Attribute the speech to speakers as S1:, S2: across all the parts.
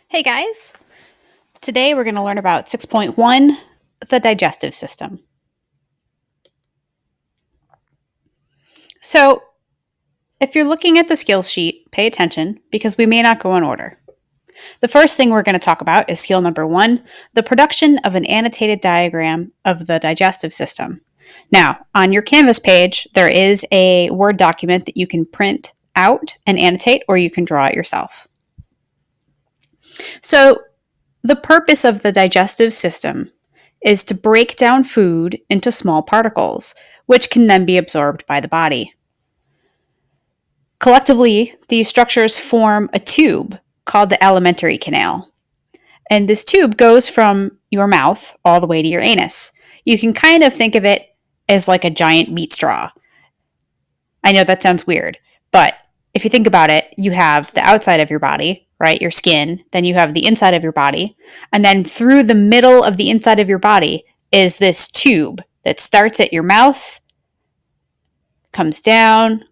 S1: Hey guys! Today we're going to learn about 6.1, the digestive system. So, if you're looking at the skills sheet, pay attention because we may not go in order. The first thing we're going to talk about is skill number 1, the production of an annotated diagram of the digestive system. Now, on your Canvas page, there is a Word document that you can print out and annotate, or you can draw it yourself. So, the purpose of the digestive system is to break down food into small particles, which can then be absorbed by the body. Collectively, these structures form a tube called the alimentary canal. And this tube goes from your mouth all the way to your anus. You can kind of think of it as like a giant meat straw. I know that sounds weird, but if you think about it, you have the outside of your body, right? Your skin, then you have the inside of your body, and then through the middle of the inside of your body is this tube that starts at your mouth, comes down,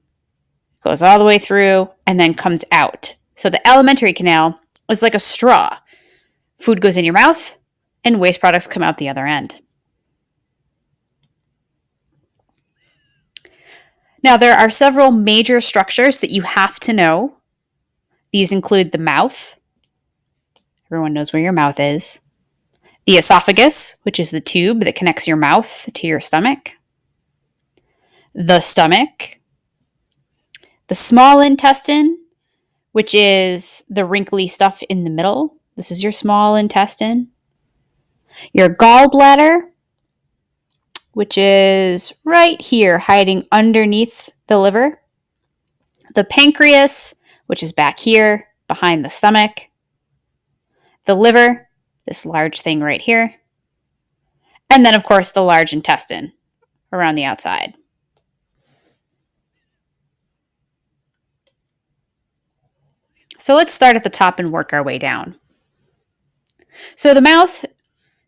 S1: goes all the way through, and then comes out. So the alimentary canal is like a straw. Food goes in your mouth, and waste products come out the other end. Now, there are several major structures that you have to know. These include the mouth. Everyone knows where your mouth is. The esophagus, which is the tube that connects your mouth to your stomach. The stomach. The small intestine, which is the wrinkly stuff in the middle. This is your small intestine. Your gallbladder, which is right here, hiding underneath the liver. The pancreas, which is back here, behind the stomach. The liver, this large thing right here. And then, of course, the large intestine around the outside. So let's start at the top and work our way down. So the mouth,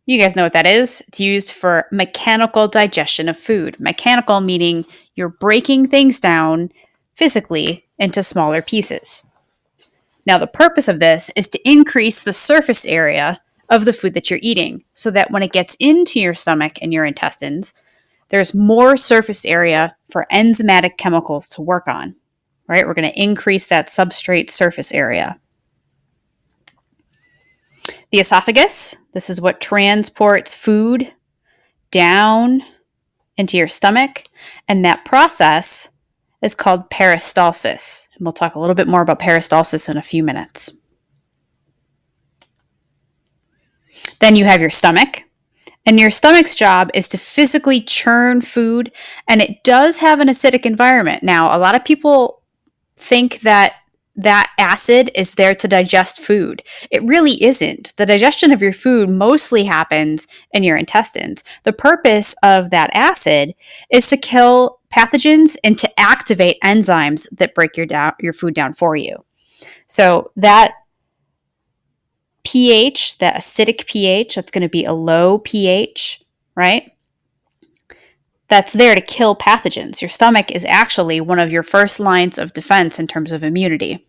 S1: you guys know what that is. It's used for mechanical digestion of food. Mechanical meaning you're breaking things down physically into smaller pieces. Now, the purpose of this is to increase the surface area of the food that you're eating so that when it gets into your stomach and your intestines, there's more surface area for enzymatic chemicals to work on. Right? We're going to increase that substrate surface area. The esophagus, this is what transports food down into your stomach, and that process is called peristalsis. And we'll talk a little bit more about peristalsis in a few minutes. Then you have your stomach, and your stomach's job is to physically churn food, and it does have an acidic environment. Now, a lot of people think that acid is there to digest food. It really isn't. The digestion of your food mostly happens in your intestines. The purpose of that acid is to kill pathogens and to activate enzymes that break your food down for you. So that pH, that acidic pH, that's going to be a low pH, right? That's there to kill pathogens. Your stomach is actually one of your first lines of defense in terms of immunity.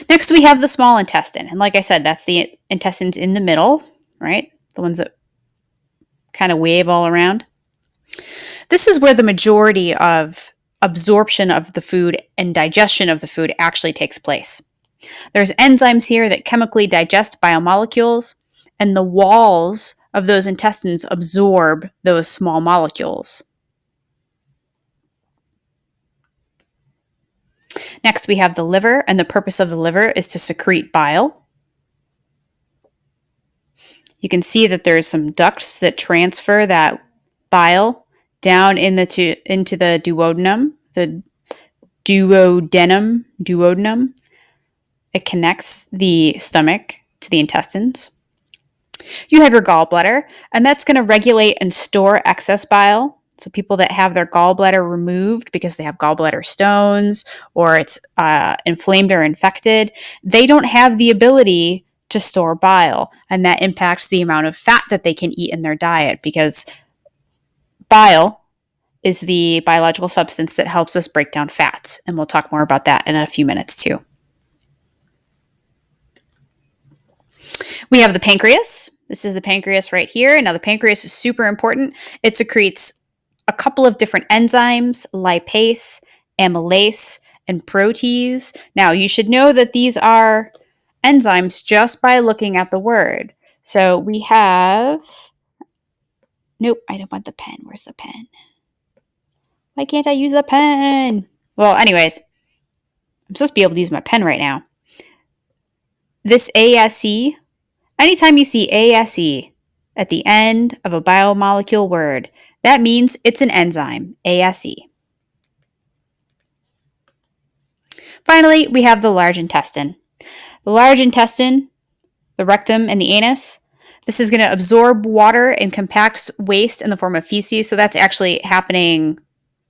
S1: Next, we have the small intestine. And like I said, that's the intestines in the middle, right? The ones that kind of wave all around. This is where the majority of absorption of the food and digestion of the food actually takes place. There's enzymes here that chemically digest biomolecules, and the walls of those intestines absorb those small molecules. Next, we have the liver, and the purpose of the liver is to secrete bile. You can see that there's some ducts that transfer that bile down into the duodenum, duodenum. It connects the stomach to the intestines. You have your gallbladder, and that's going to regulate and store excess bile. So people that have their gallbladder removed because they have gallbladder stones or it's inflamed or infected, they don't have the ability to store bile, and that impacts the amount of fat that they can eat in their diet because bile is the biological substance that helps us break down fats. And we'll talk more about that in a few minutes too. We have the pancreas. This is the pancreas right here. Now, the pancreas is super important. It secretes a couple of different enzymes, lipase, amylase, and protease. Now, you should know that these are enzymes just by looking at the word. So we have, nope, I don't want the pen. Where's the pen? Why can't I use the pen? Well, anyways, I'm supposed to be able to use my pen right now. This ASE, anytime you see ASE at the end of a biomolecule word, that means it's an enzyme, ASE. Finally, we have the large intestine. The large intestine, the rectum, and the anus, this is going to absorb water and compacts waste in the form of feces. So that's actually happening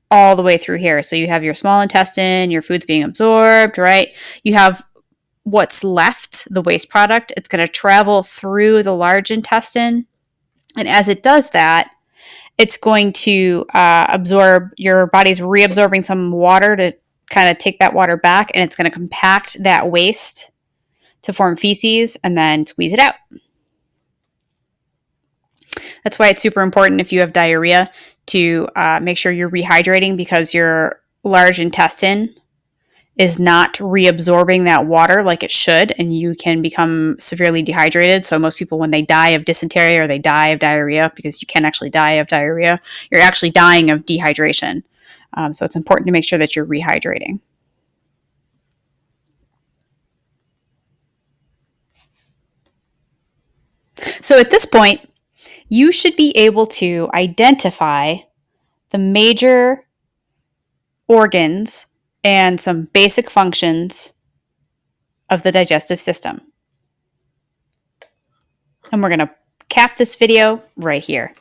S1: all the way through here. So you have your small intestine, your food's being absorbed, right? You have what's left, the waste product. It's going to travel through the large intestine. And as it does that, it's going to absorb, your body's reabsorbing some water to kind of take that water back, and it's going to compact that waste to form feces and then squeeze it out. That's why it's super important if you have diarrhea to make sure you're rehydrating, because your large intestine is not reabsorbing that water like it should, and you can become severely dehydrated. So most people, when they die of dysentery or they die of diarrhea, because you can actually die of diarrhea, you're actually dying of dehydration. So it's important to make sure that you're rehydrating. So at this point, you should be able to identify the major organs and some basic functions of the digestive system. And we're going to cap this video right here.